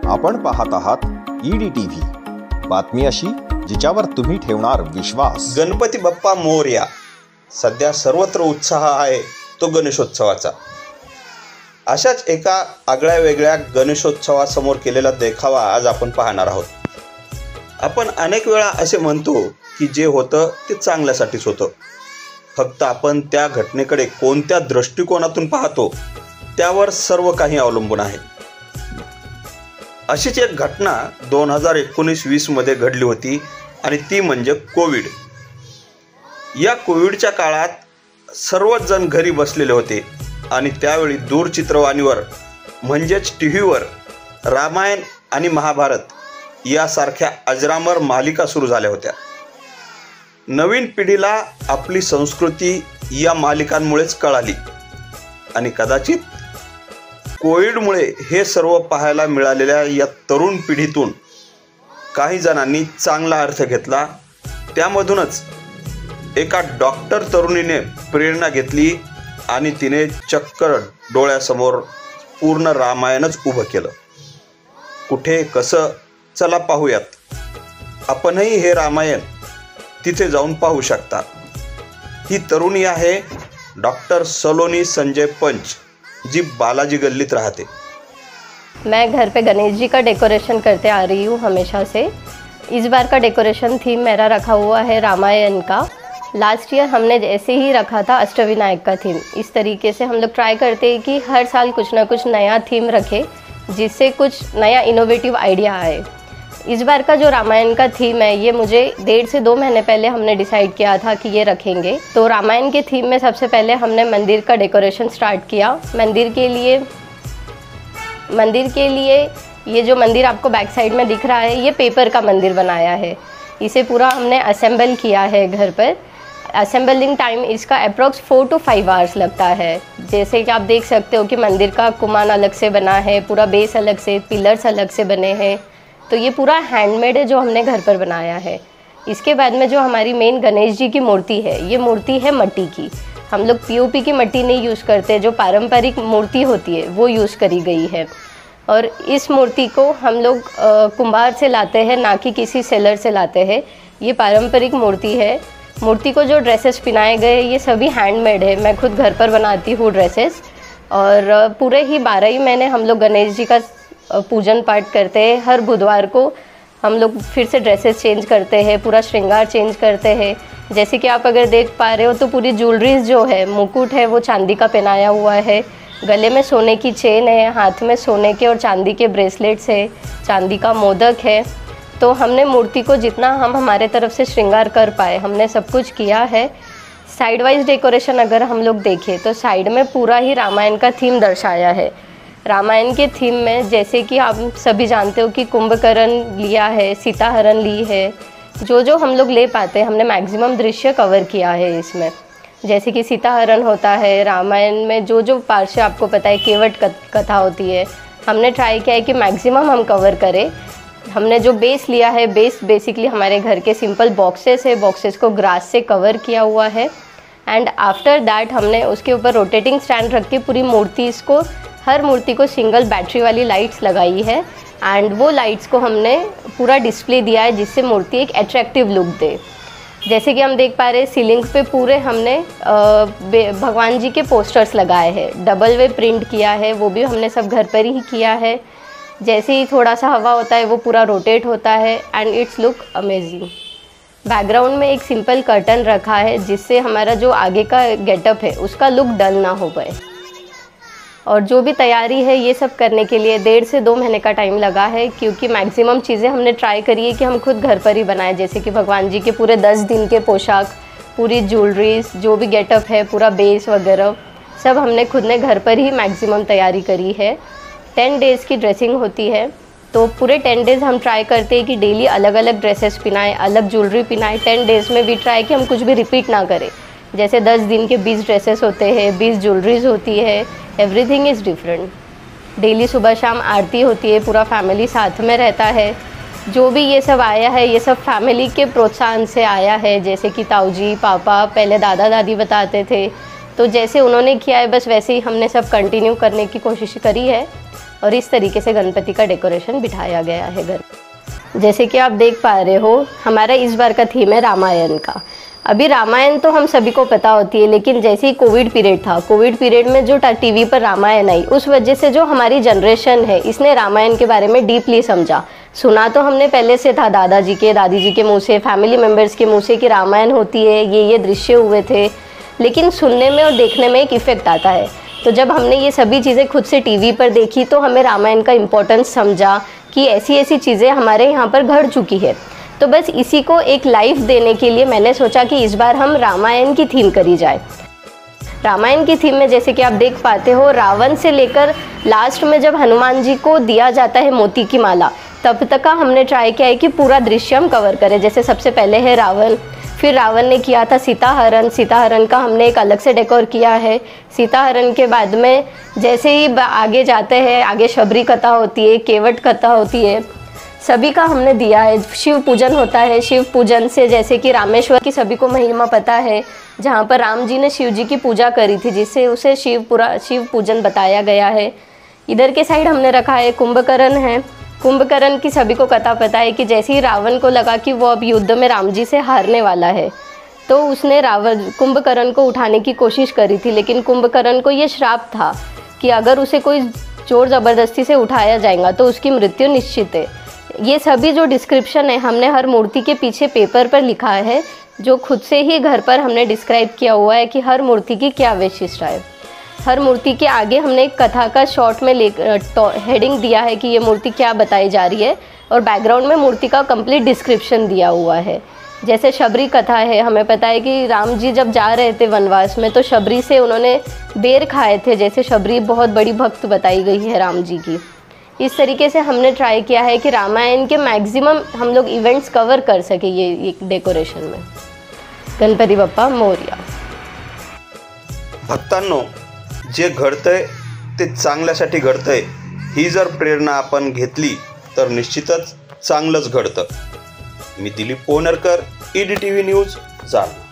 आपण पाहत आहात EDTV, बातमी अशी जिच्यावर तुम्ही ठेवणार विश्वास। गणपती बाप्पा मोरया। सध्या सर्वत्र उत्साह आहे तो गणेशोत्सवाचा। अशाच एका आगळ्या वेगळ्या गणेशोत्सवासमोर केलेला देखावा आज आपण पाहणार आहोत। आपण अनेक वेळा असे म्हणतो की जे होतं ते चांगल्यासाठीच होतं, फक्त आपण त्या घटनेकडे कोणत्या दृष्टिकोनातून पाहतो त्यावर सर्व काही अवलंबून आहे। अशीच एक घटना 2019-20 मध्ये घडली होती आणि ती म्हणजे कोविड। या कोविडच्या काळात सर्वच जण घरी बसलेले होते आणि त्यावेळी दूरचित्रवाणीवर म्हणजेच टीव्हीवर रामायण आणि महाभारत यासारख्या अजरामर मालिका सुरू झाल्या होत्या। नवीन पिढीला आपली संस्कृती या मालिकांमुळेच कळाली आणि कदाचित कोविडमुळे हे सर्व पाहायला मिळालेल्या या तरुण पिढीतून काही जणांनी चांगला अर्थ घेतला। त्यामधूनच एका डॉक्टर तरुणीने प्रेरणा घेतली आणि तिने चक्क डोळ्यासमोर पूर्ण रामायणच उभं केलं। कुठे कसं, चला पाहूयात। आपणही हे रामायण तिथे जाऊन पाहू शकता। ही तरुणी आहे डॉक्टर सलोनी संजय पंच, जी बालाजी गल्लीत रहते। मैं घर पे गणेश जी का डेकोरेशन करते आ रही हूँ हमेशा से। इस बार का डेकोरेशन थीम मेरा रखा हुआ है रामायण का। लास्ट ईयर हमने ऐसे ही रखा था अष्टविनायक का थीम। इस तरीके से हम लोग ट्राई करते हैं कि हर साल कुछ ना कुछ नया थीम रखें जिससे कुछ नया इनोवेटिव आइडिया आए। इस बार का जो रामायण का थीम है ये मुझे 1.5 से 2 महीने पहले हमने डिसाइड किया था कि ये रखेंगे। तो रामायण के थीम में सबसे पहले हमने मंदिर का डेकोरेशन स्टार्ट किया। मंदिर के लिए ये जो मंदिर आपको बैक साइड में दिख रहा है ये पेपर का मंदिर बनाया है। इसे पूरा हमने असेंबल किया है घर पर। असेंबलिंग टाइम इसका अप्रॉक्स 4 to 5 आवर्स लगता है। जैसे कि आप देख सकते हो कि मंदिर का कुमान अलग से बना है, पूरा बेस अलग से, पिलर्स अलग से बने हैं। तो ये पूरा हैंडमेड है जो हमने घर पर बनाया है। इसके बाद में जो हमारी मेन गणेश जी की मूर्ति है, ये मूर्ति है मट्टी की। हम लोग POP की मट्टी नहीं यूज़ करते, जो पारंपरिक मूर्ति होती है वो यूज़ करी गई है। और इस मूर्ति को हम लोग कुम्हार से लाते हैं, ना कि किसी सेलर से लाते हैं। ये पारंपरिक मूर्ति है। मूर्ति को जो ड्रेसेस पहनाए गए ये सभी हैंडमेड है। मैं खुद घर पर बनाती हूँ ड्रेसेस। और पूरे ही 12 ही महीने हम लोग गणेश जी का पूजन पाठ करते हैं। हर बुधवार को हम लोग फिर से ड्रेसेस चेंज करते हैं, पूरा श्रृंगार चेंज करते हैं। जैसे कि आप अगर देख पा रहे हो तो पूरी ज्वेलरीज जो है, मुकुट है वो चांदी का पहनाया हुआ है, गले में सोने की चेन है, हाथ में सोने के और चांदी के ब्रेसलेट्स है, चांदी का मोदक है। तो हमने मूर्ति को जितना हम हमारे तरफ से श्रृंगार कर पाए हमने सब कुछ किया है। साइड वाइज डेकोरेशन अगर हम लोग देखें तो साइड में पूरा ही रामायण का थीम दर्शाया है। रामायण के थीम में जैसे कि आप सभी जानते हो कि कुंभकर्ण लिया है, सीता हरण ली है, जो हम लोग ले पाते हैं हमने मैक्सिमम दृश्य कवर किया है इसमें। जैसे कि सीता हरण होता है रामायण में, जो पार्श्व आपको पता है केवट कथा होती है, हमने ट्राई किया है कि मैक्सिमम हम कवर करें। हमने जो बेस लिया है, बेस बेसिकली हमारे घर के सिंपल बॉक्सेस है, बॉक्सेस को ग्रास से कवर किया हुआ है। एंड आफ्टर दैट हमने उसके ऊपर रोटेटिंग स्टैंड रख के पूरी हर मूर्ति को सिंगल बैटरी वाली लाइट्स लगाई है। एंड वो लाइट्स को हमने पूरा डिस्प्ले दिया है जिससे मूर्ति एक अट्रैक्टिव लुक दे। जैसे कि हम देख पा रहे हैं सीलिंग पे पूरे हमने भगवान जी के पोस्टर्स लगाए हैं, डबल वे प्रिंट किया है, वो भी हमने सब घर पर ही किया है। जैसे ही थोड़ा सा हवा होता है वो पूरा रोटेट होता है and it's look amazing. Background में एक सिंपल कर्टन रखा है जिससे हमारा जो आगे का गेटअप है उसका लुक डल ना हो पाए। और जो भी तैयारी है ये सब करने के लिए 1.5 से 2 महीने का टाइम लगा है, क्योंकि मैक्सिमम चीज़ें हमने ट्राई करी है कि हम खुद घर पर ही बनाएं। जैसे कि भगवान जी के पूरे 10 दिन के पोशाक, पूरी ज्वेलरीज, जो भी गेटअप है, पूरा बेस वगैरह सब हमने खुद ने घर पर ही मैक्सिमम तैयारी करी है। 10 डेज़ की ड्रेसिंग होती है, तो पूरे 10 डेज़ हम ट्राई करते हैं कि डेली अलग अलग ड्रेसेस पहनाएं, अलग ज्वेलरी पहनाएं। 10 डेज़ में भी ट्राई कि हम कुछ भी रिपीट ना करें। जैसे 10 दिन के 20 ड्रेसेस होते हैं, 20 ज्वेलरीज होती है, एवरीथिंग इज़ डिफरेंट। डेली सुबह शाम आरती होती है, पूरा फैमिली साथ में रहता है। जो भी ये सब आया है ये सब फैमिली के प्रोत्साहन से आया है। जैसे कि ताऊ जी, पापा, पहले दादा दादी बताते थे, तो जैसे उन्होंने किया है बस वैसे ही हमने सब कंटिन्यू करने की कोशिश करी है। और इस तरीके से गणपति का डेकोरेशन बिठाया गया है घर। जैसे कि आप देख पा रहे हो, हमारा इस बार का थीम है रामायण का। अभी रामायण तो हम सभी को पता होती है, लेकिन जैसे ही कोविड पीरियड था, कोविड पीरियड में जो टीवी पर रामायण आई, उस वजह से जो हमारी जनरेशन है इसने रामायण के बारे में डीपली समझा। सुना तो हमने पहले से था दादाजी के, दादी जी के मुँह से, फैमिली मेम्बर्स के मुँह से कि रामायण होती है, ये दृश्य हुए थे, लेकिन सुनने में और देखने में एक इफ़ेक्ट आता है। तो जब हमने ये सभी चीज़ें खुद से टीवी पर देखी तो हमें रामायण का इम्पोर्टेंस समझा कि ऐसी ऐसी चीज़ें हमारे यहाँ पर घट चुकी है। तो बस इसी को एक लाइफ देने के लिए मैंने सोचा कि इस बार हम रामायण की थीम करी जाए। रामायण की थीम में जैसे कि आप देख पाते हो, रावण से लेकर लास्ट में जब हनुमान जी को दिया जाता है मोती की माला, तब तक का हमने ट्राई किया है कि पूरा दृश्य हम कवर करें। जैसे सबसे पहले है रावण, फिर रावण ने किया था सीताहरण, सीताहरण का हमने एक अलग से डेकोर किया है। सीताहरण के बाद में जैसे ही आगे जाते हैं, आगे शबरी कथा होती है, केवट कथा होती है, सभी का हमने दिया है। शिव पूजन होता है, शिव पूजन से जैसे कि रामेश्वर की सभी को महिमा पता है, जहाँ पर राम जी ने शिव जी की पूजा करी थी, जिससे उसे शिव पूजन बताया गया है। इधर के साइड हमने रखा है कुंभकर्ण है। कुंभकर्ण की सभी को कथा पता है कि जैसे ही रावण को लगा कि वो अब युद्ध में राम जी से हारने वाला है, तो उसने कुंभकर्ण को उठाने की कोशिश करी थी, लेकिन कुंभकर्ण को ये श्राप था कि अगर उसे कोई जोर ज़बरदस्ती से उठाया जाएगा तो उसकी मृत्यु निश्चित है। ये सभी जो डिस्क्रिप्शन है हमने हर मूर्ति के पीछे पेपर पर लिखा है, जो खुद से ही घर पर हमने डिस्क्राइब किया हुआ है कि हर मूर्ति की क्या विशिष्टता है। हर मूर्ति के आगे हमने एक कथा का शॉर्ट में हेडिंग दिया है कि ये मूर्ति क्या बताई जा रही है, और बैकग्राउंड में मूर्ति का कंप्लीट डिस्क्रिप्शन दिया हुआ है। जैसे शबरी कथा है, हमें पता है कि राम जी जब जा रहे थे वनवास में तो शबरी से उन्होंने बेर खाए थे, जैसे शबरी बहुत बड़ी भक्त बताई गई है राम जी की। इस तरीके से हमने ट्राई किया है कि रामायण के मैक्सिमम हम लोग इवेंट्स कवर कर सके ये डेकोरेशन में। गणपती बाप्पा मोरया। भक्तांनो, जे घडतंय ते चांगल्यासाठी घडतंय, ही जर प्रेरणा आपण घेतली तर निश्चितच चांगलंच घडतं। मी दिलीप पोहनरकर, EDTV न्यूज, जालना।